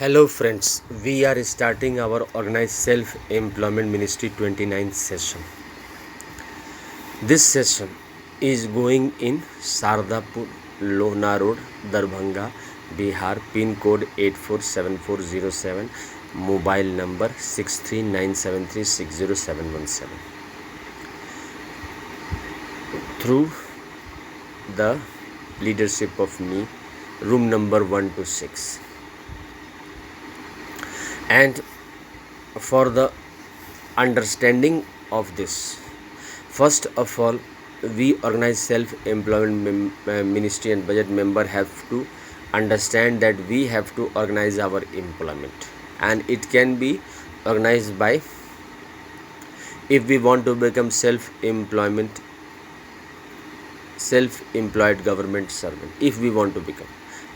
Hello friends, we are starting our Organized Self-Employment Ministry 29th session. This session is going in Sardapur, Lohna Road, Darbhanga, Bihar, pin code 847407, mobile number 6397360717. Through the leadership of me, room number 126. And for the understanding of this, first of all, we Organized Self-Employment Ministry and Budget member have to understand that we have to organize our employment, and it can be organized by, if we want to become self-employed government servant, if we want to become,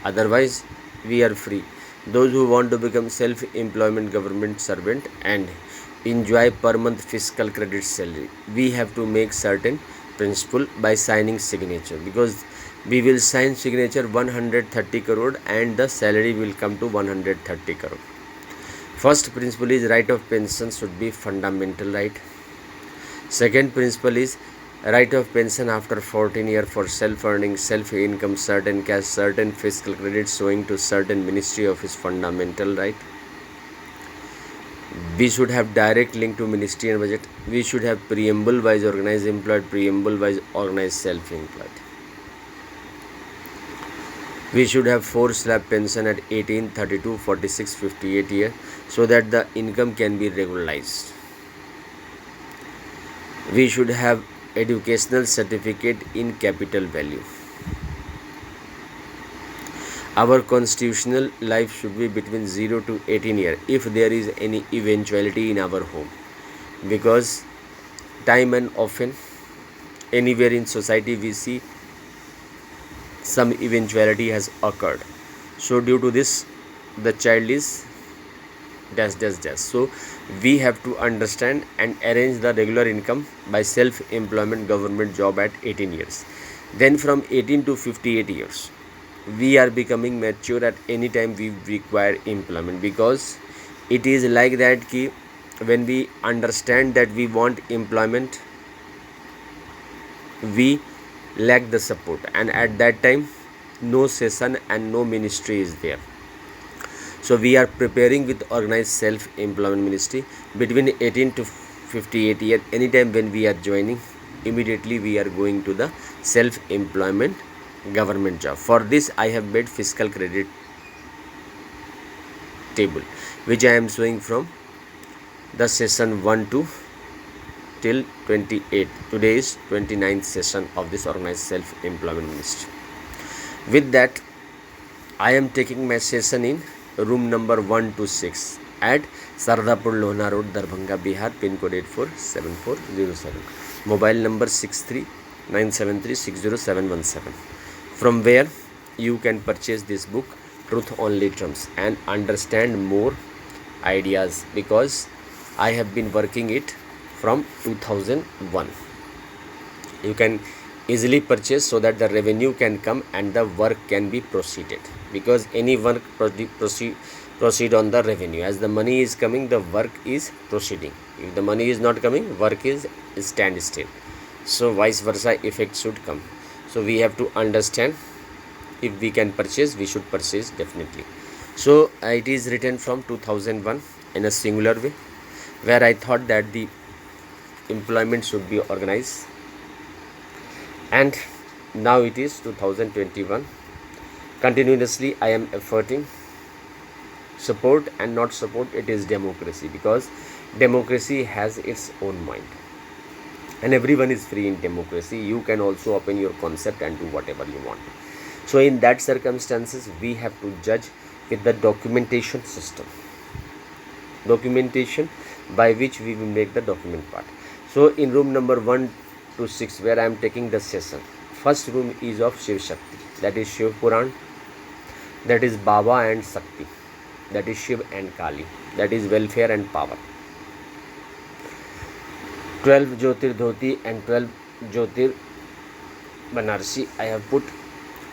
otherwise we are free. Those who want to become self-employment government servant and enjoy per month fiscal credit salary, we have to make certain principle by signing signature, because we will sign signature 130 crore and the salary will come to 130 crore. First principle is right of pension should be fundamental right. Second principle is right of pension after 14 years for self-earning, self-income, certain cash, certain fiscal credits showing to certain ministry of his fundamental right. We should have direct link to ministry and budget. We should have preamble wise organized employed, preamble wise organized self-employed. We should have 4 slab pension at 18, 32, 46, 58 years, so that the income can be regularized. We should have educational certificate in capital value. Our constitutional life should be between 0 to 18 years if there is any eventuality in our home, because time and often anywhere in society we see some eventuality has occurred. So due to this, the child is dash. So we have to understand and arrange the regular income by self-employment government job at 18 years. Then from 18 to 58 years, we are becoming mature. At any time we require employment, because it is like that ki when we understand that we want employment, we lack the support, and at that time no session and no ministry is there. So we are preparing with Organized Self-Employment Ministry between 18 to 58 years. Anytime when we are joining, immediately we are going to the self-employment government job. For this I have made fiscal credit table, which I am showing from the session 1 to till 28. Today is 29th session of this Organized Self-Employment Ministry. With that, I am taking my session in room number 126 at Sardapur, Lohna Road, Darbhanga, Bihar, pin code 847407, mobile number 6397360717, from where you can purchase this book Truth Only Trumps and understand more ideas, because I have been working it from 2001. You can easily purchase so that the revenue can come and the work can be proceeded, because any work proceed on the revenue. As the money is coming, the work is proceeding. If the money is not coming, work is stand still. So vice versa effect should come. So we have to understand, if we can purchase, we should purchase definitely. So it is written from 2001 in a singular way, where I thought that the employment should be organized, and now it is 2021. Continuously I am efforting, support and not support, it is democracy, because democracy has its own mind and everyone is free in democracy. You can also open your concept and do whatever you want. So in that circumstances, we have to judge with the documentation system, documentation by which we will make the document part. So in room number 1 to 6, where I am taking the session, first room is of Shiv Shakti, that is Shiv Puran, that is Baba and Shakti, that is Shiv and Kali, that is welfare and power. 12 Jyotir Dhoti and 12 Jyotir Banarsi I have put,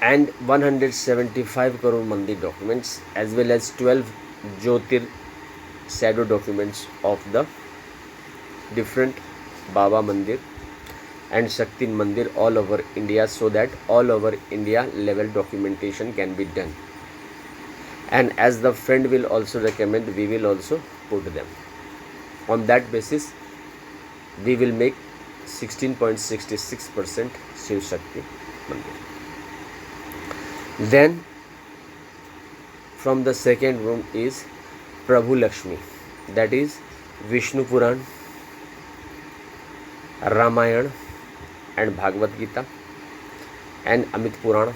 and 175 crore Mandi documents, as well as 12 Jyotir shadow documents of the different Baba Mandir and Shakti Mandir all over India, so that all over India level documentation can be done. And as the friend will also recommend, we will also put them. On that basis, we will make 16.66% Shiv Shakti Mandir. Then from the second room is Prabhu Lakshmi, that is Vishnu Puran, Ramayana and Bhagavad Gita and Amit Purana.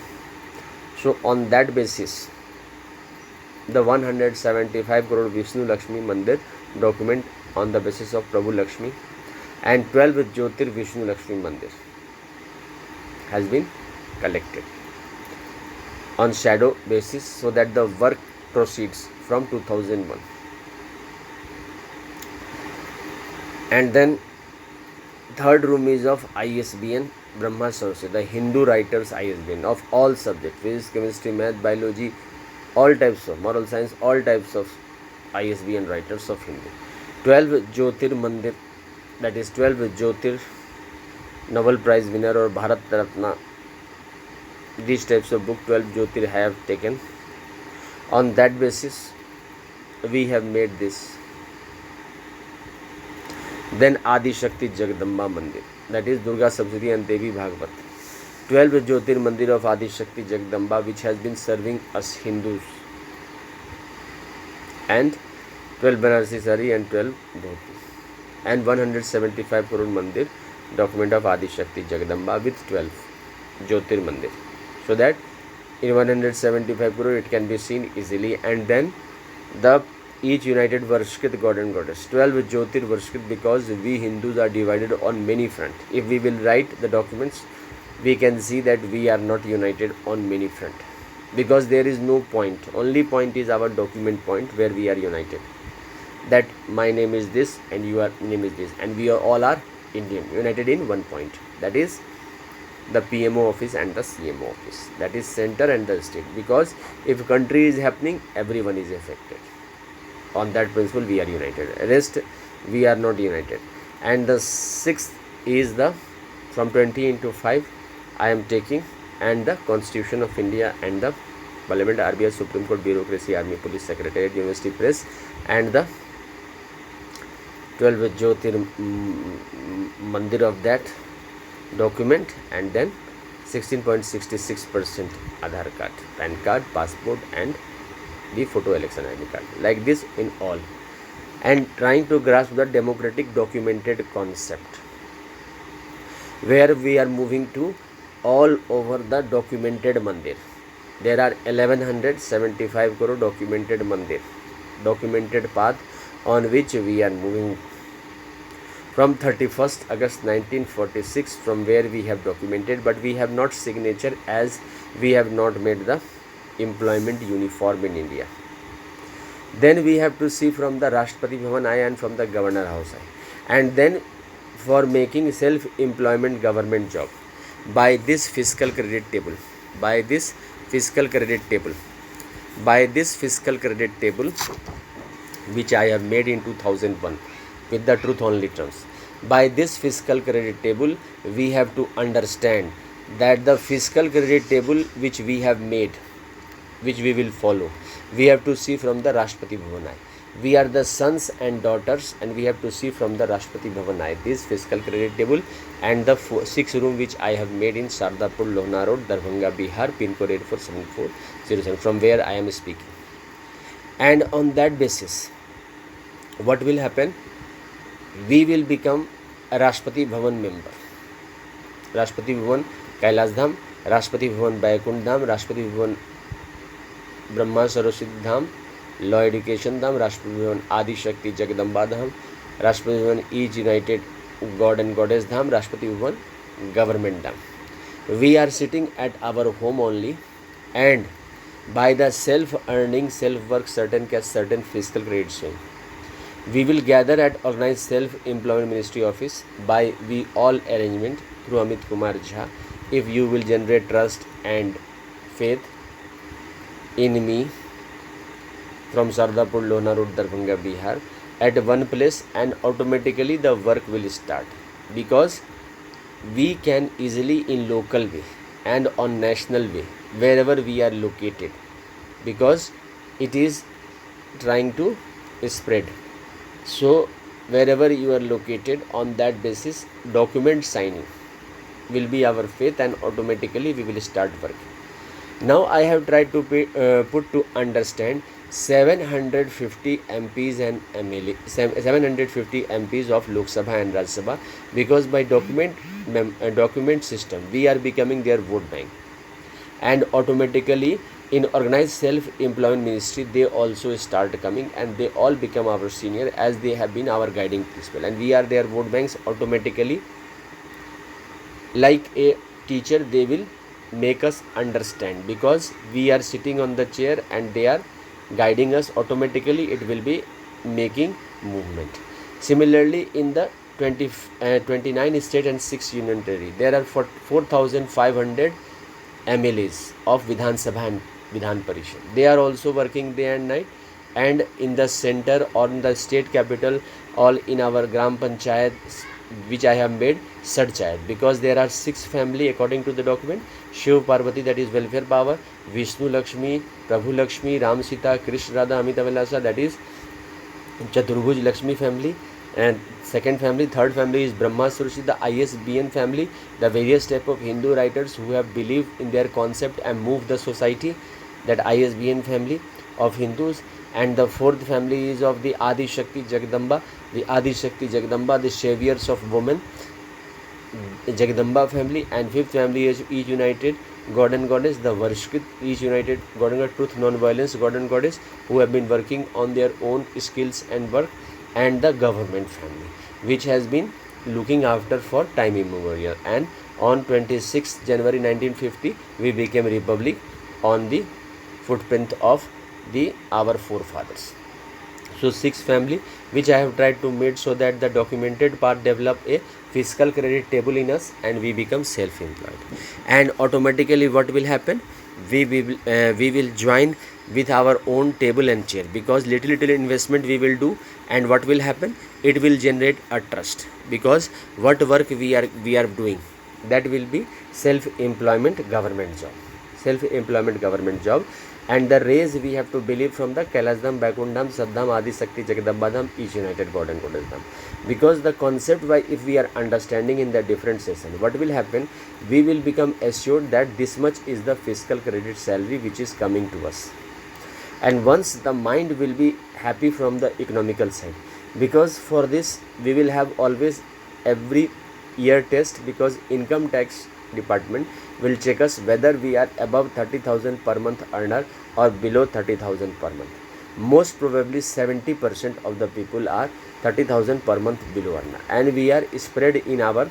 So on that basis, the 175 crore Vishnu Lakshmi Mandir document on the basis of Prabhu Lakshmi and 12 Jyotir Vishnu Lakshmi Mandir has been collected on shadow basis, so that the work proceeds from 2001. And then third room is of ISBN Brahma Saraswati, the Hindu writers ISBN of all subjects, physics, chemistry, math, biology, all types of moral science, all types of ISBN writers of Hindu. 12 Jyotir Mandir, that is 12 Jyotir Nobel Prize winner or Bharat Ratna, these types of book 12 Jyotir have taken. On that basis, we have made this. Then Adi Shakti Jagadamba Mandir, that is Durga Saptati and Devi Bhagavat. 12 Jyotir Mandir of Adi Shakti Jagadamba, which has been serving us Hindus, and 12 Banarsi Sari and 12 Dhoti, and 175 crore Mandir document of Adi Shakti Jagadamba with 12 Jyotir Mandir, so that in 175 crore it can be seen easily. And then the each united Varshkrit god and goddess, 12 Jyotir Varshkrit, because we Hindus are divided on many fronts. If we will write the documents, we can see that we are not united on many fronts, because there is no point. Only point is our document point where we are united, that my name is this and your name is this, and we are all are Indian, united in one point, that is the PMO office and the CMO office, that is center and the state, because if country is happening, everyone is affected. On that principle we are united, rest we are not united. And the sixth is the from 20 into 5 I am taking, and the Constitution of India and the Parliament, RBI, Supreme Court, Bureaucracy, Army, Police, Secretariat, University Press, and the 12 Jyotir Mandir of that document, and then 16.66% Aadhaar card, PAN card, passport, and the photo election ID card, like this in all. And trying to grasp the democratic documented concept, where we are moving to all over the documented mandir. There are 1175 crore documented mandir, documented path on which we are moving from 31st August 1946, from where we have documented, but we have not signature, as we have not made the employment uniform in India. Then we have to see from the Rashtrapati Bhavan I and from the Governor House I. And then for making self-employment government job, by this fiscal credit table, by this fiscal credit table, by this fiscal credit table, which I have made in 2001 with the truth only terms. By this fiscal credit table, we have to understand that the fiscal credit table which we have made, which we will follow, we have to see from the Rashtrapati Bhavan I. We are the sons and daughters, and we have to see from the Rashtrapati Bhavan I this fiscal credit table, and the 6 room which I have made in Shardapur, Lohna Road, Darbhanga, Bihar, pin code 847407, from where I am speaking. And on that basis, what will happen? We will become a Rashtrapati Bhavan member. Rashtrapati Bhavan Kailas Dham, Rashtrapati Bhavan Vaikunth Dham, Rashtrapati Bhavan Brahma Saraswati Dham, Law Education Dham, Rashtrapati Bhavan Adi Shakti Jagadamba Dham, Rashtrapati Bhavan each united God and Goddess Dham, Rashtrapati Bhavan Government Dham. We are sitting at our home only, and by the self-earning, self-work, certain cash, certain fiscal credits, we will gather at organized self-employment ministry office by we all arrangement through Amit Kumar Jha. If you will generate trust and faith in me, from Sardapur, Lona Road, Darbhanga, Bihar at one place, and automatically the work will start, because we can easily in local way and on national way wherever we are located, because it is trying to spread. So wherever you are located, on that basis document signing will be our faith, and automatically we will start working. Now I have tried to put to understand 750 MPs and MLA, 750 MPs of Lok Sabha and Rajya Sabha, because by document system we are becoming their vote bank, and automatically in organized self-employment ministry they also start coming, and they all become our senior, as they have been our guiding principle, and we are their vote banks. Automatically, like a teacher, they will make us understand, because we are sitting on the chair and they are guiding us. Automatically it will be making movement. Similarly, in the 29 state and 6 union territory, there are 4,500 MLAs of Vidhan Sabha and Vidhan Parishad. They are also working day and night, and in the center or in the state capital, all in our Gram Panchayat, which I have made Sadchayat, because there are 6 family according to the document: Shiv Parvati, that is welfare power; Vishnu Lakshmi, Prabhu Lakshmi, Ram Sita, Krishna Radha, Amita Vilasa, that is Chaturbhuj Lakshmi family. And second family, third family is Brahma Surushi, the ISBN family, the various type of Hindu writers who have believed in their concept and moved the society, that ISBN family of Hindus. And the fourth family is of the Adi Shakti Jagdamba, the saviors of women, Jagdamba family. And fifth family is each united God and Goddess, the Varshkrit, each united God and God, truth, non-violence, God and Goddess, who have been working on their own skills and work. And the government family, which has been looking after for time immemorial. And on 26th January 1950 we became republic on the footprint of our forefathers. So 6 family which I have tried to make, so that the documented part develop a fiscal credit table in us, and we become self-employed. And automatically what will happen, we will join with our own table and chair, because little investment we will do. And what will happen, it will generate a trust, because what work we are doing, that will be self-employment government job. And the rays we have to believe from the Kailash Dham, Vaikunth Dham, Saddham, Adi Shakti, Jagadamba Dham, each united God and Goddess Dham. Because the concept, why, if we are understanding in the different session, what will happen, we will become assured that this much is the fiscal credit salary which is coming to us. And once the mind will be happy from the economical side, because for this we will have always every year test, because income tax department will check us whether we are above 30,000 per month earner or below 30,000 per month. Most probably 70% of the people are 30,000 per month below earner, and we are spread in our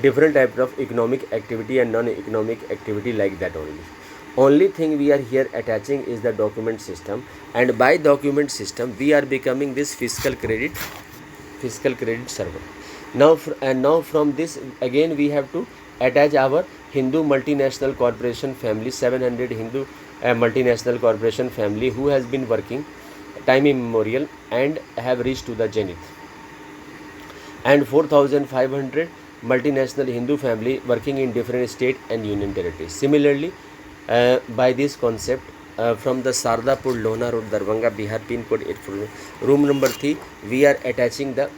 different types of economic activity and non-economic activity, like that only thing we are here attaching is the document system. And by document system we are becoming this fiscal credit server. Now from this again we have to attach our Hindu multinational corporation family, 700 Hindu multinational corporation family, who has been working time immemorial and have reached to the zenith. And 4,500 multinational Hindu family working in different state and union territories. Similarly, by this concept, from the Sardapur, Lona Road, Darbhanga, Bihar, pin code 84, room number 3, we are attaching the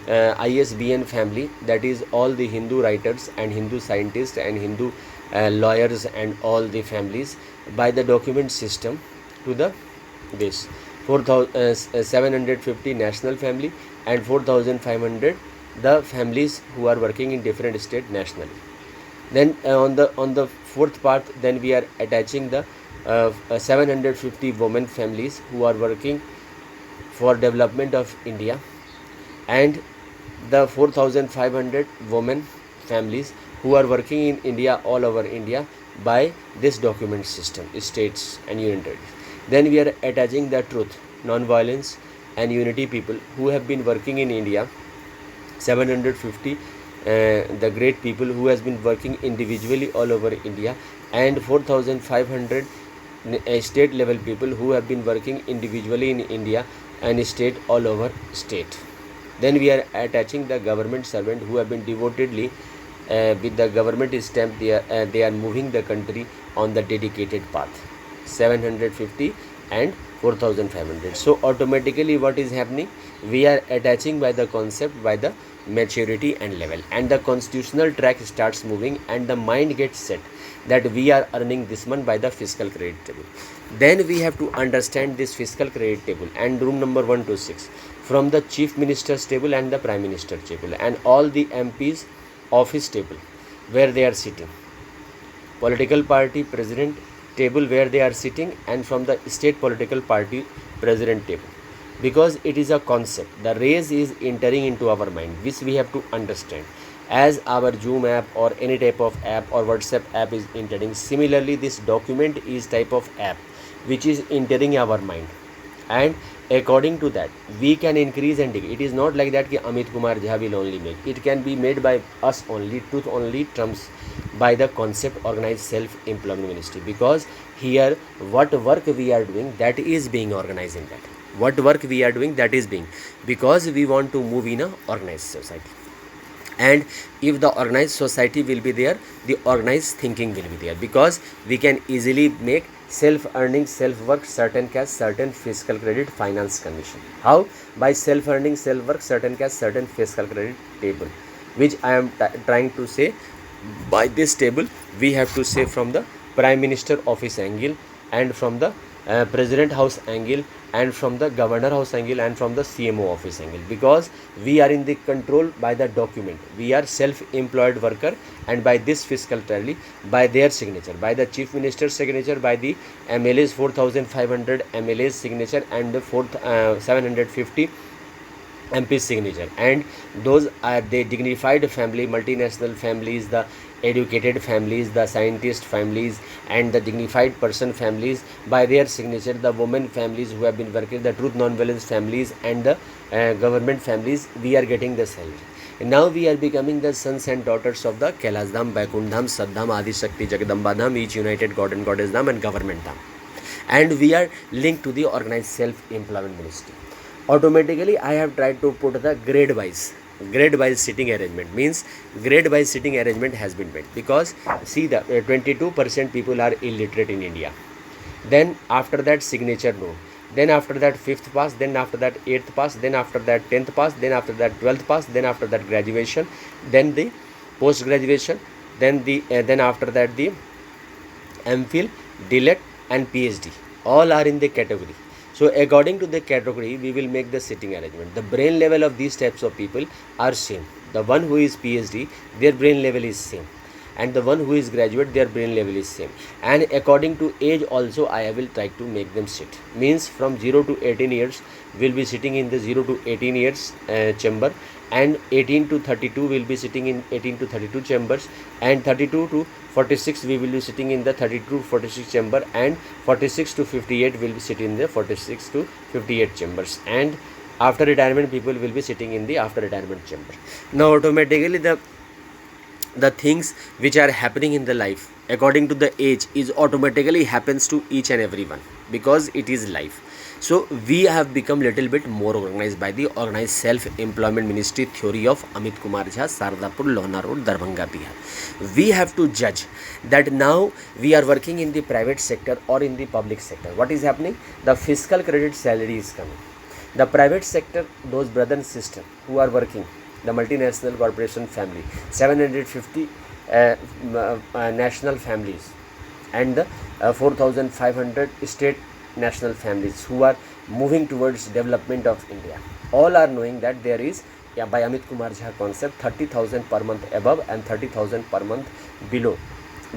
ISBN family, that is all the Hindu writers and Hindu scientists and Hindu lawyers and all the families, by the document system to the this 4,750 national family and 4,500 the families who are working in different state nationally. Then on the fourth part, then we are attaching the 750 women families who are working for development of India, and the 4,500 women families who are working in India, all over India, by this document system, states and union territories. Then we are attaching the truth, non-violence and unity people who have been working in India, 750 the great people who has been working individually all over India, and 4,500 state level people who have been working individually in India and state all over state. Then we are attaching the government servant who have been devotedly with the government stamp. They are moving the country on the dedicated path, 750 and 4500. So automatically what is happening, we are attaching by the concept, by the maturity and level, and the constitutional track starts moving, and the mind gets set that we are earning this month by the fiscal credit table. Then we have to understand this fiscal credit table and room number 1 to 6 from the chief minister's table and the prime minister table and all the MPs office table where they are sitting, political party president table where they are sitting, and from the state political party president table, because it is a concept. The rays is entering into our mind, which we have to understand. As our Zoom app or any type of app or WhatsApp app is entering, similarly this document is type of app which is entering our mind, and according to that we can increase and decrease. It is not like that ki Amit Kumar Jha will only make. It can be made by us only, truth only trumps by the concept organized self-employment ministry, because here what work we are doing, that is being organized in that. What work we are doing, that is being, because we want to move in a organized society. And if the organized society will be there, the organized thinking will be there, because we can easily make self-earning, self-work, certain cash, certain fiscal credit, finance commission. How? By self-earning, self-work, certain cash, certain fiscal credit table, which I am trying to say. By this table we have to say from the prime minister office angle, and from the president house angle, and from the governor house angle, and from the CMO office angle, because we are in the control by the document. We are self-employed worker, and by this fiscal tally, by their signature, by the chief minister's signature, by the MLA's 4500 MLA's signature, and the 750 MP signature, and those are the dignified family, multinational families, the educated families, the scientist families, and the dignified person families, by their signature. The women families who have been working, the truth non-violence families, and the government families, we are getting the salary. Now we are becoming the sons and daughters of the Kailash Dham, Vaikunth Dham, Saddham, Adi Shakti, Jagadamba Dham, each united God and Goddess Dham, and government Dham, and we are linked to the organized self-employment ministry. Automatically I have tried to put the grade wise sitting arrangement, means grade wise sitting arrangement has been made, because see the 22% people are illiterate in India. Then after that signature no, then after that 5th pass, then after that 8th pass, then after that 10th pass, then after that 12th pass, then after that graduation, then the post graduation, then the then after that the MPhil, DLED and PhD, all are in the category. So according to the category we will make the sitting arrangement. The brain level of these types of people are same. The one who is PhD, their brain level is same, and the one who is graduate, their brain level is same. And according to age also I will try to make them sit, means from 0 to 18 years will be sitting in the 0 to 18 years chamber, and 18 to 32 will be sitting in 18 to 32 chambers, and 32 to 46 we will be sitting in the 32 to 46 chamber, and 46 to 58 will be sitting in the 46 to 58 chambers, and after retirement people will be sitting in the after retirement chamber. Now automatically the things which are happening in the life according to the age is automatically happens to each and every one, because it is life. So we have become little bit more organized by the organized self-employment ministry theory of Amit Kumar Jha, Sardapur, Lohna Road, Darbhanga, Bihar. We have to judge that now we are working in the private sector or in the public sector. What is happening? The fiscal credit salary is coming. The private sector, those brother and sister who are working, the multinational corporation family, 750 national families, and the 4500 state national families who are moving towards development of India, all are knowing that there is by Amit Kumar Jha concept 30,000 per month above and 30,000 per month below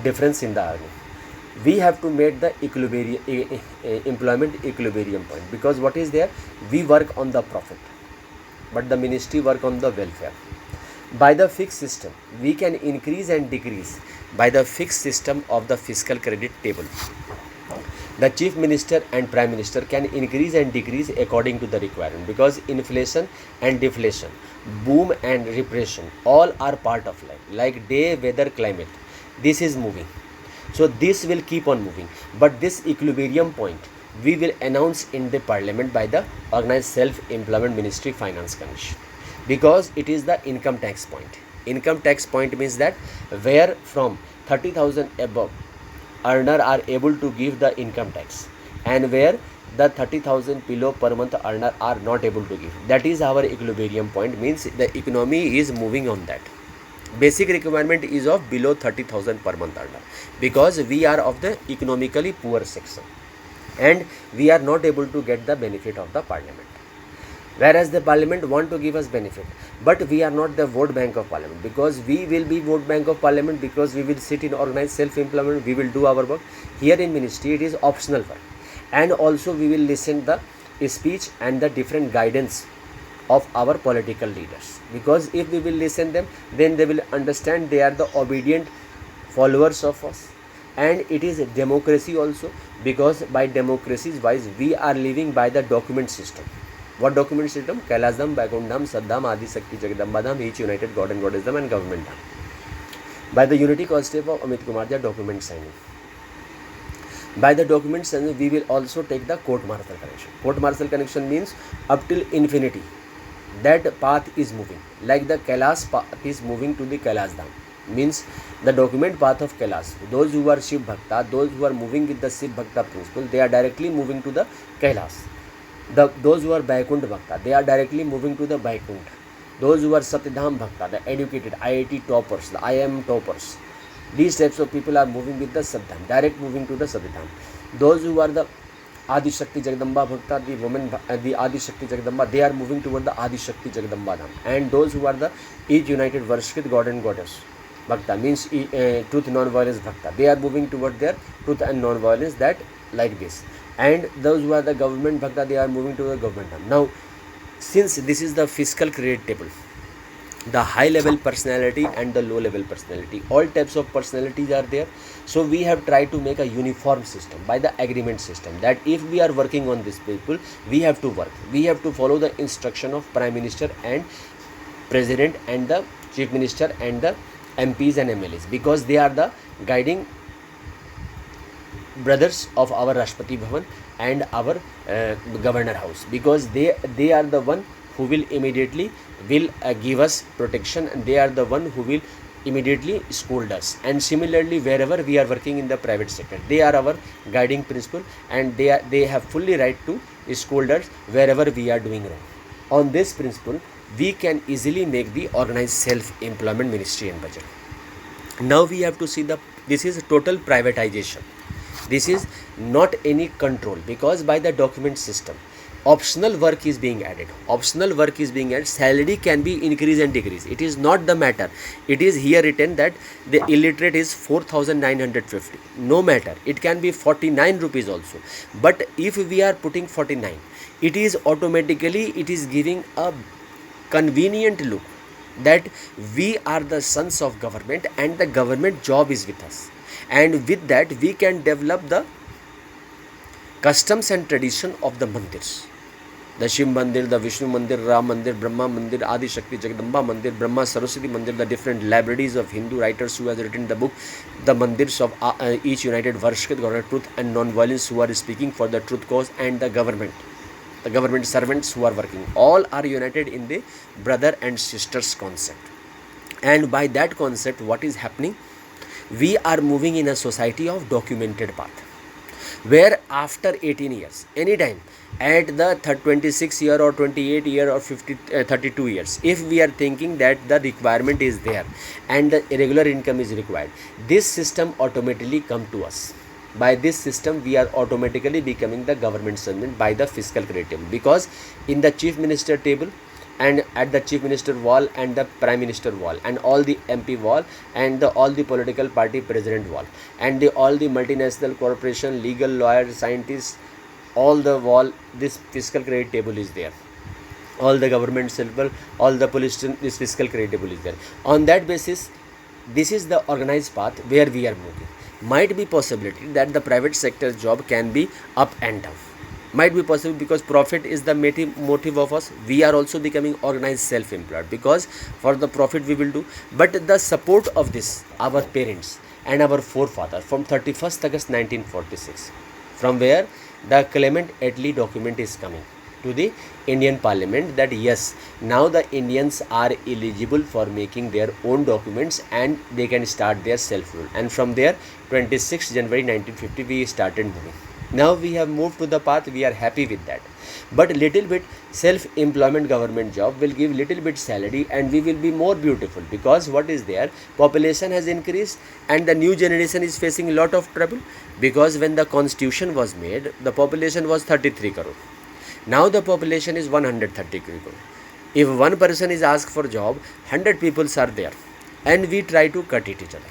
difference in the earning. We have to make the equilibrium, employment equilibrium point, because what is there, we work on the profit but the ministry work on the welfare. By the fixed system we can increase and decrease by the fixed system of the fiscal credit table. The chief minister and prime minister can increase and decrease according to the requirement, because inflation and deflation, boom and repression, all are part of life, like day, weather, climate. This is moving. So this will keep on moving, but this equilibrium point we will announce in the parliament by the organized self-employment ministry finance commission, because it is the income tax point. Income tax point means that where from 30,000 above earner are able to give the income tax, and where the 30,000 below per month earner are not able to give. That is our equilibrium point, means the economy is moving on that. Basic requirement is of below 30,000 per month earner, because we are of the economically poor section and we are not able to get the benefit of the parliament, whereas the parliament want to give us benefit, but we are not the vote bank of parliament, because we will be vote bank of parliament, because we will sit in organized self-employment, we will do our work. Here in ministry it is optional work, and also we will listen the speech and the different guidance of our political leaders, because if we will listen them, then they will understand they are the obedient followers of us. And it is a democracy also, because by democracies wise we are living by the document system. What document system? Kailas Dham, Vaikuntha Dham, Saddham, Adi Shakti Jagadamba Dham, each united God and Goddess Dham, and government Dham. By the unity concept of Amit Kumar Jha, document signing. By the document signing, we will also take the court martial connection. Court martial connection means up till infinity that path is moving, like the Kailas path is moving to the Kailas Dham, means the document path of Kailas. Those who are Shiv Bhakta, those who are moving with the Shiv Bhakta principle, they are directly moving to the Kailas. Those who are Vaikuntha Bhakta, they are directly moving to the Vaikuntha. Those who are Satyadham Bhakta, the educated IIT toppers, the IIM toppers, these types of people are moving with the Satyadham, direct moving to the Satyadham. Those who are the Adi Shakti Jagadamba Bhakta, the women, the Adi Shakti Jagadamba, they are moving toward the Adi Shakti Jagadamba Dham. And those who are the each united Varshkrit God and Goddess Bhakta, means truth non-violence Bhakta, they are moving toward their truth and non-violence, that like this. And those who are the government Bhakta, they are moving to the government Dham. Now, since this is the fiscal credit table, the high level personality and the low level personality, all types of personalities are there. So we have tried to make a uniform system by the agreement system, that if we are working on this people, we have to work, we have to follow the instruction of Prime Minister and President and the Chief Minister and the MPs and MLAs, because they are the guiding brothers of our Rashtrapati Bhavan and our Governor House, because they are the one who will immediately will give us protection, and they are the one who will immediately scold us. And similarly, wherever we are working in the private sector, they are our guiding principle, and they have fully right to scold us wherever we are doing wrong. On this principle, we can easily make the organized self-employment ministry and budget. Now we have to see this is total privatization. This is not any control, because by the document system, optional work is being added. Optional work is being added. Salary can be increased and decreased. It is not the matter. It is here written that the illiterate is 4,950. No matter. It can be 49 rupees also. But if we are putting 49, it is automatically, it is giving a convenient look that we are the sons of government and the government job is with us. And with that, we can develop the customs and tradition of the mandirs. The Shiv Mandir, the Vishnu Mandir, Ram Mandir, Brahma Mandir, Adi Shakti Jagadamba Mandir, Brahma Saraswati Mandir, the different libraries of Hindu writers who has written the book, the mandirs of each united Varshkrit God of truth and non-violence, who are speaking for the truth cause, and the government servants who are working, all are united in the brother and sisters concept. And by that concept, what is happening? We are moving in a society of documented path, where after 18 years, anytime, at the 26 year or 28 year or 32 years, if we are thinking that the requirement is there and the irregular income is required, this system automatically come to us. By this system, we are automatically becoming the government servant by the fiscal credit table, because in the Chief Minister table and at the Chief Minister wall and the Prime Minister wall and all the MP wall and all the political party president wall and all the multinational corporation, legal lawyers, scientists, all the wall, this fiscal credit table is there. All the government syllable, all the police, this fiscal credit table is there. On that basis, this is the organized path where we are moving. Might be possibility that the private sector job can be up and down. Might be possible, because profit is the motive of us. We are also becoming organized self-employed, because for the profit we will do. But the support of this, our parents and our forefather from 31st August 1946, from where the Clement Attlee document is coming to the Indian Parliament, that yes, now the Indians are eligible for making their own documents and they can start their self-rule. And from there, 26th January 1950, we started moving. Now we have moved to the path, we are happy with that. But little bit self-employment government job will give little bit salary and we will be more beautiful, because what is there, population has increased and the new generation is facing a lot of trouble, because when the constitution was made, the population was 33 crore. Now the population is 130 crore. If one person is asked for job, 100 people are there and we try to cut it each other.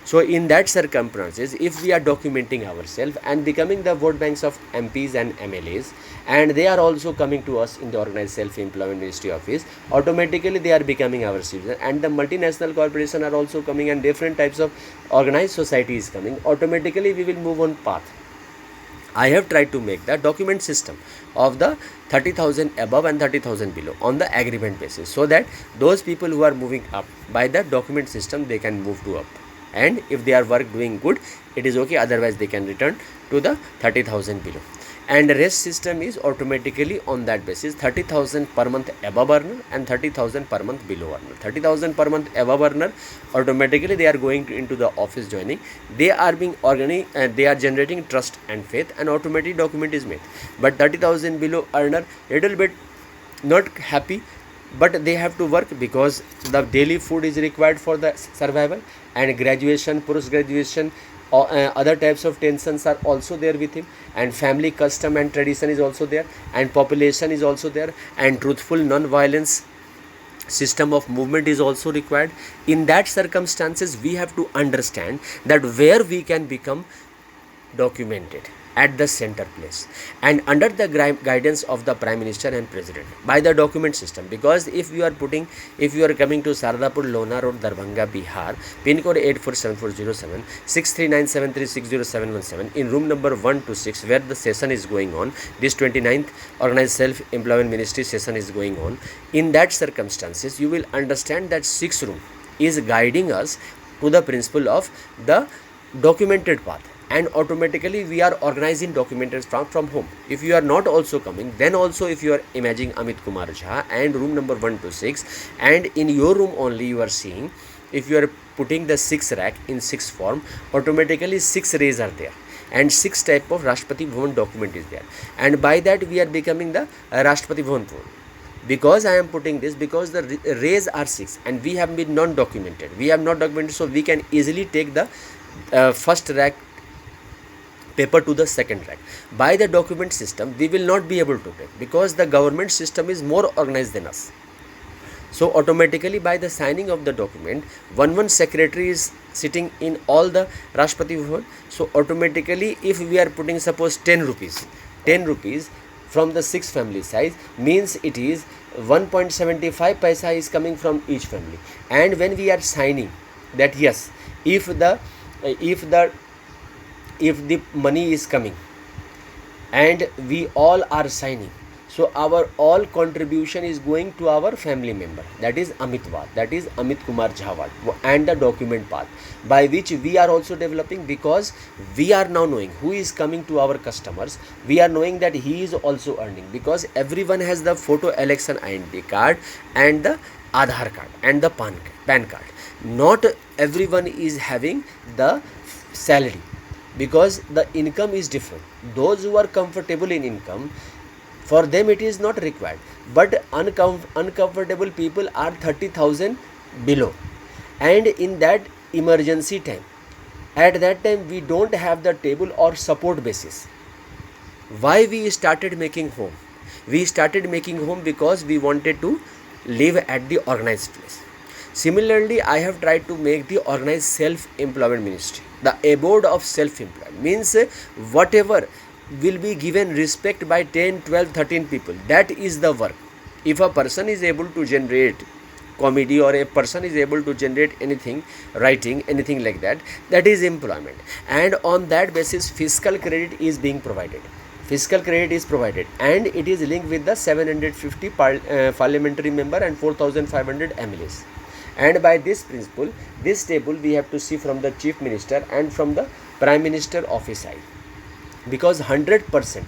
So in that circumstances, if we are documenting ourselves and becoming the vote banks of MPs and MLAs, and they are also coming to us in the organized self-employment ministry office, automatically they are becoming our citizens, and the multinational corporation are also coming and different types of organized society is coming, automatically we will move on path. I have tried to make the document system of the 30,000 above and 30,000 below on the agreement basis, so that those people who are moving up by the document system, they can move to up. And if they are work doing good, it is okay, otherwise they can return to the 30,000 below. And the rest system is automatically on that basis, 30,000 per month above earner and 30,000 per month below earner. 30,000 per month above earner, automatically they are going into the office joining, they are being organized and they are generating trust and faith, and automatic document is made. But 30,000 below earner, little bit not happy, but they have to work because the daily food is required for the survival, and graduation, post graduation, other types of tensions are also there with him, and family custom and tradition is also there, and population is also there, and truthful non-violence system of movement is also required. In that circumstances, we have to understand that where we can become documented at the center place and under the guidance of the Prime Minister and President by the document system. Because if you are coming to Sardapur, Lona Road, Darbhanga, Bihar, pin code 847407, 6397360717, in room number 126, where the session is going on, this 29th organized self-employment ministry session is going on, in that circumstances you will understand that 6th room is guiding us to the principle of the documented path, and automatically we are organizing documenters from home. If you are not also coming, then also if you are imagining Amit Kumar Jha and room number 126, and in your room only you are seeing, if you are putting the 6 rack in 6 form, automatically 6 rays are there and 6 type of Rashtrapati Bhavan document is there, and by that we are becoming the Rashtrapati Bhavan. Because I am putting this, because the rays are 6 and we have been non-documented, we have not documented, so we can easily take the first rack paper to the second rack. By the document system, we will not be able to take, because the government system is more organized than us. So automatically by the signing of the document, one secretary is sitting in all the Rashtrapati Bhavan. So automatically if we are putting suppose 10 rupees from the 6 family size, means it is 1.75 paisa is coming from each family. And when we are signing that yes, if the money is coming and we all are signing, so our all contribution is going to our family member, that is Amitwad, that is Amit Kumar Jhawad, and the document path by which we are also developing, because we are now knowing who is coming to our customers, we are knowing that he is also earning, because everyone has the photo election ID card and the Aadhaar card and the PAN card. Not everyone is having the salary, because the income is different. Those who are comfortable in income, for them it is not required, but uncomfortable people are 30,000 below, and in that emergency time, at that time we don't have the table or support basis. Why we started making home? We started making home because we wanted to live at the organized place. Similarly, I have tried to make the organized self-employment ministry, the abode of self-employment, means whatever will be given respect by 10, 12, 13 people, that is the work. If a person is able to generate comedy, or a person is able to generate anything, writing, anything like that, that is employment. And on that basis, fiscal credit is being provided. Fiscal credit is provided, and it is linked with the 750 parliamentary member and 4,500 MLAs. And by this principle, this table we have to see from the chief minister and from the prime minister office side, because 100%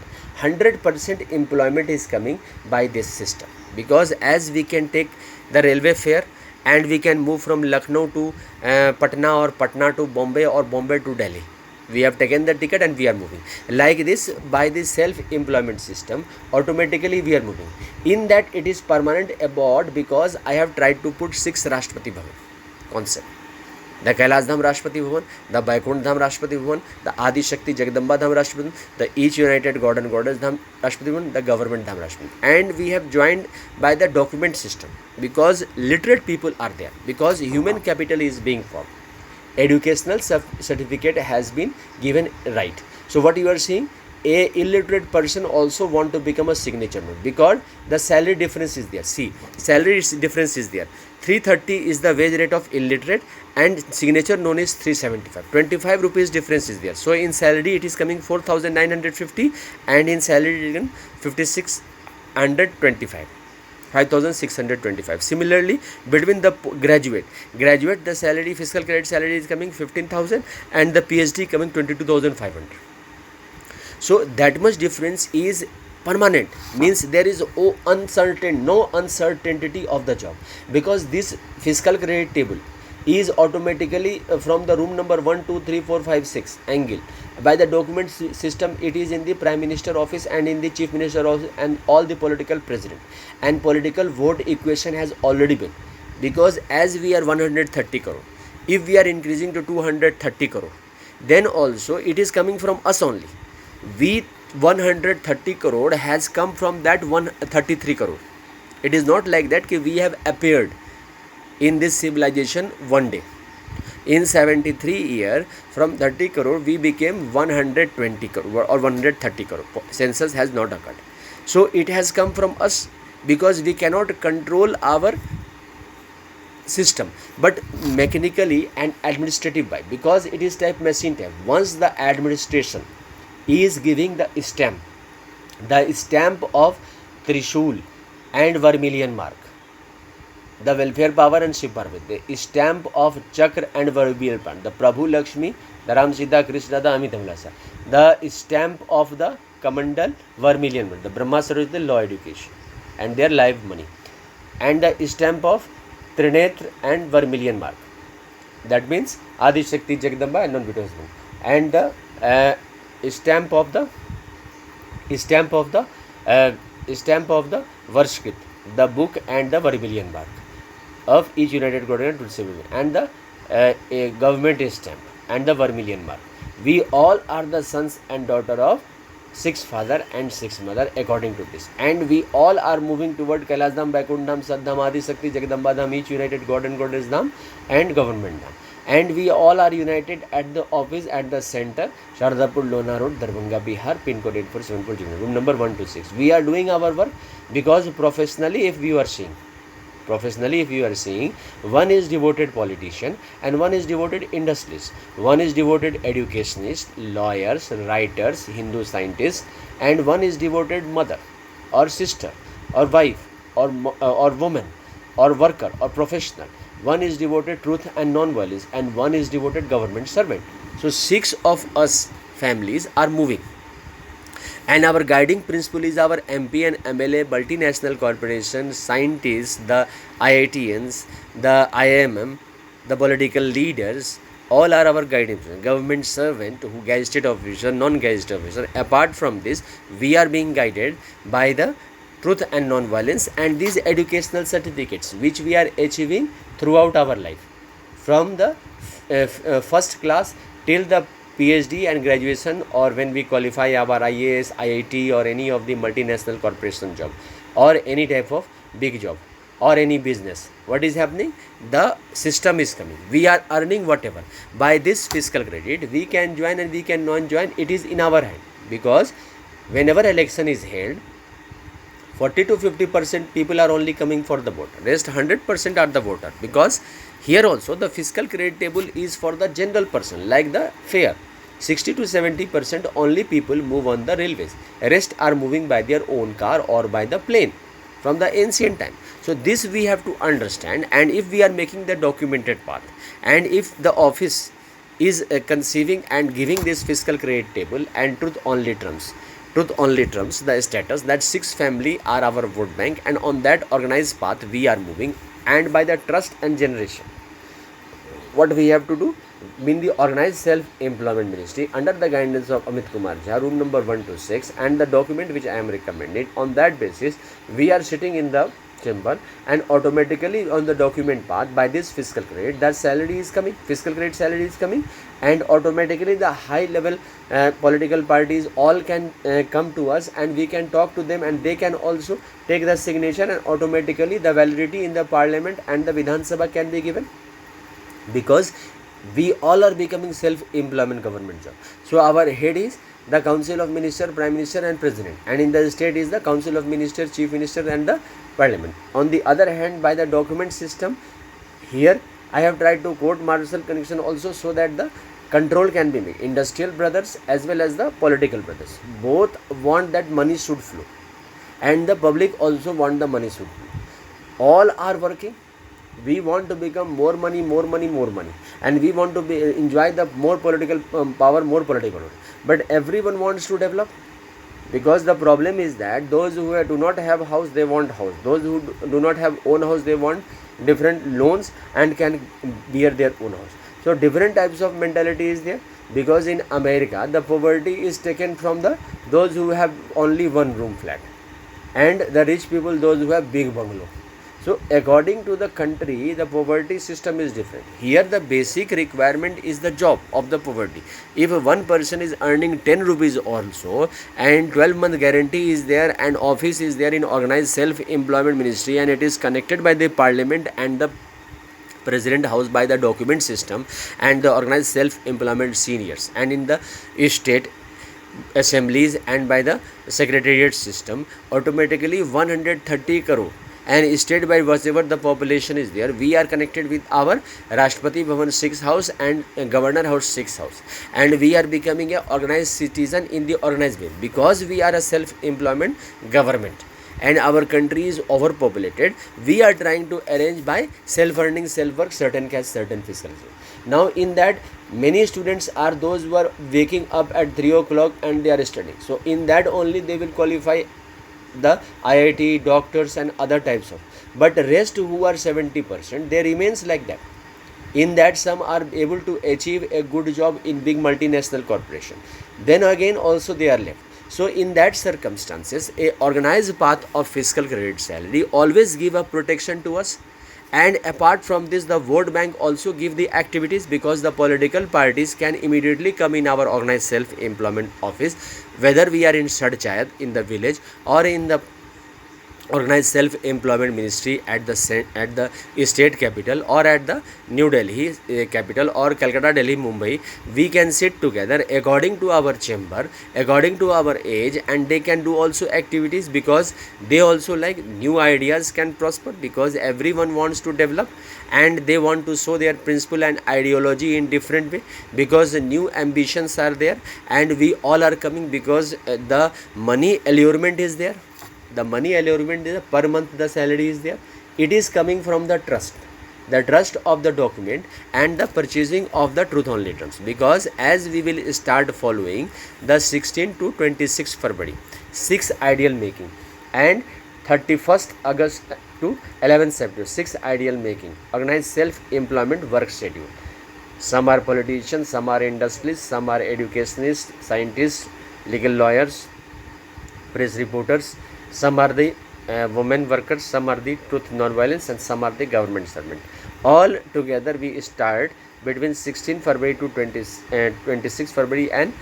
employment is coming by this system. Because as we can take the railway fare and we can move from Lucknow to Patna, or Patna to Bombay, or Bombay to Delhi. We have taken the ticket and we are moving like this. By this self employment system, automatically we are moving. In that it is permanent abroad, because I have tried to put 6 Rashtrapati Bhavan concept: the Kailas Dham Rashtrapati Bhavan, the Vaikunth Dham Rashtrapati Bhavan, the Adi Shakti Jagdamba Dham Rashtrapati Bhavan, the each United God and Goddess Dham Rashtrapati Bhavan, the government Dham Rashtrapati. And we have joined by the document system, because literate people are there, because human capital is being formed. Educational certificate has been given right. So what you are seeing, a illiterate person also want to become a signature node, because the salary difference is there. See, salary difference is there. 330 is the wage rate of illiterate, and signature known is 375. 25 rupees difference is there. So in salary it is coming 4,950, and in salary it is 5,625. 5,625. Similarly, between the graduate, the salary, fiscal credit salary is coming 15,000, and the PhD coming 22,500. So that much difference is permanent, means there is no uncertainty of the job, because this fiscal credit table is automatically from the room number 1, 2, 3, 4, 5, 6 angle. By the document system, it is in the prime minister office and in the chief minister office and all the political president, and political vote equation has already been, because as we are 130 crore, if we are increasing to 230 crore, then also it is coming from us only. We 130 crore has come from that 133 crore. It is not like that we have appeared in this civilization one day. In 73 years, from 30 crore we became 120 crore or 130 crore. Census has not occurred. So it has come from us, because we cannot control our system, but mechanically and administrative by, because it is type machine type. Once the administration is giving the stamp of Trishul and Vermilion mark, the welfare power and Shiv Parvati, the stamp of Chakra and Vermilion plant, the Prabhu Lakshmi, the Ram Sita Krishna, the Amitamlasa, the stamp of the Kamandal Vermilion, the Brahma Saraswati law education and their live money, and the stamp of Trinetra and Vermilion mark. That means Adi Shakti Jagdamba and non-Beatles, and the stamp of the Varshkrit, the book and the Vermilion mark of each United Government and the government stamp and the Vermilion mark. We all are the sons and daughter of 6 father and 6 mother according to this, and we all are moving toward Kailas Dham, Vaikunth Dham, Saddham, Adi Shakti, Jagdamba Dham, each United God and Goddess Dham and government Dham. And we all are united at the office at the center, Shardapur Lona Road, Darbhanga, Bihar, pin code 8474, room number 126. We are doing our work, because professionally if you are seeing, one is devoted politician and one is devoted industrialist, one is devoted educationist, lawyers, writers, Hindu scientists, and one is devoted mother or sister or wife or woman or worker or professional. One is devoted truth and non-violence, and one is devoted government servant. So 6 of us families are moving, and our guiding principle is our MP and MLA, multinational corporations, scientists, the IITians, the IIM, the political leaders, all are our guiding principle. Government servant, who gazetted officer, non-gazetted officer. Apart from this, we are being guided by the truth and non-violence and these educational certificates which we are achieving throughout our life, from the first class till the PhD and graduation, or when we qualify our IAS, IIT or any of the multinational corporation job or any type of big job or any business. What is happening? The system is coming. We are earning whatever. By this fiscal credit, we can join and we can non-join. It is in our hand, because whenever election is held, 40 to 50% people are only coming for the vote. Rest 100% are the voter, because here also the fiscal credit table is for the general person, like the fare. 60 to 70% only people move on the railways. Rest are moving by their own car or by the plane. from the ancient time. So this we have to understand, and if we are making the documented path, and if the office is conceiving and giving this fiscal credit table and truth only trumps the status that 6 family are our vote bank, and on that organized path we are moving, and by the trust and generation, what we have to do, mean the organized self-employment ministry under the guidance of Amit Kumar Jha, room number 126, and the document which I am recommended. On that basis, we are sitting in the chamber, and automatically on the document path by this fiscal credit, that salary is coming, fiscal credit salary is coming, and automatically the high level political parties all can come to us, and we can talk to them, and they can also take the signature, and automatically the validity in the parliament and the Vidhan Sabha can be given, because we all are becoming self-employment government job. So our head is the Council of Minister, Prime Minister and President, and in the state is the Council of Minister, Chief Minister and the Parliament. On the other hand, by the document system, here I have tried to quote Marshall connection also, so that the control can be made. Industrial brothers as well as the political brothers, both want that money should flow, and the public also want the money should flow. All are working. We want to become more money, and we want to enjoy the more political power, more political power. But everyone wants to develop, because the problem is that those who do not have house, they want house. Those who do not have own house, they want different loans and can bear their own house. So different types of mentality is there, because in America the poverty is taken from the those who have only one room flat, and the rich people those who have big bungalow. So according to the country, the poverty system is different. Here the basic requirement is the job of the poverty. If one person is earning 10 rupees also, and 12-month guarantee is there, and office is there in organized self-employment ministry, and it is connected by the parliament and the president house by the document system and the organized self-employment seniors, and in the state assemblies and by the secretariat system, automatically 130 crore, and state by whatever the population is there, we are connected with our Rashtrapati Bhavan 6 house and Governor House 6 house, and we are becoming a organized citizen in the organized way, because we are a self-employment government and our country is overpopulated. We are trying to arrange by self-earning, self-work, certain cash, certain fiscal. Now in that, many students are those who are waking up at 3 o'clock and they are studying. So in that only they will qualify the IIT, doctors and other types of, but rest who are 70%, they remains like that. In that, some are able to achieve a good job in big multinational corporation, then again also they are left. So in that circumstances, a organized path of fiscal credit salary always give a protection to us. And apart from this, the vote bank also give the activities, because the political parties can immediately come in our organized self-employment office, whether we are in Sadchayat in the village or in the organized self-employment ministry at the state capital, or at the New Delhi capital, or Calcutta, Delhi, Mumbai. We can sit together according to our chamber, according to our age, and they can do also activities, because they also like new ideas can prosper, because everyone wants to develop and they want to show their principle and ideology in different way, because new ambitions are there, and we all are coming, because the money allurement is there. The money allurement is per month the salary is there. It is coming from the trust of the document and the purchasing of the truth only terms, because as we will start following the 16 to 26 February 6 ideal making, and 31st August to 11th September 6 ideal making, organized self-employment work schedule. Some are politicians, some are industrialists, some are educationists, scientists, legal lawyers, press reporters, some are the women workers, some are the truth non-violence, and some are the government servant. All together we start between 16 February to 26 February and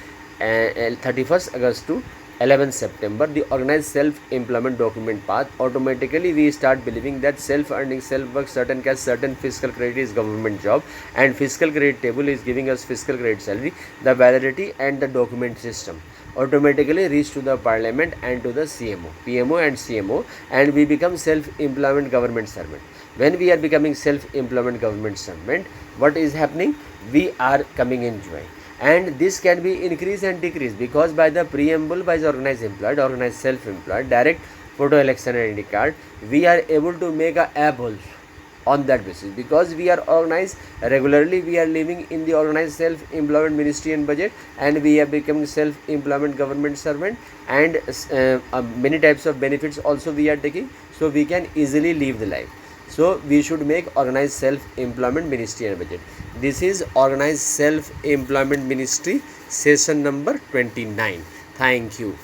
31st August to 11th September, the organized self-employment document path. Automatically we start believing that self-earning, self-work, certain cash, certain fiscal credit is government job, and fiscal credit table is giving us fiscal credit salary. The validity and the document system automatically reach to the parliament and to the CMO, PMO and CMO, and we become self-employment government servant. When we are becoming self-employment government servant, what is happening? We are coming in joy, and this can be increase and decrease, because by the preamble by the organized employed, organized self-employed, direct photo, election ID card, we are able to make a app also on that basis, because we are organized regularly, we are living in the organized self-employment ministry and budget, and we are becoming self-employment government servant, and many types of benefits also we are taking, so we can easily live the life. So we should make organized self-employment ministry and budget. This is organized self-employment ministry session number 29. Thank you.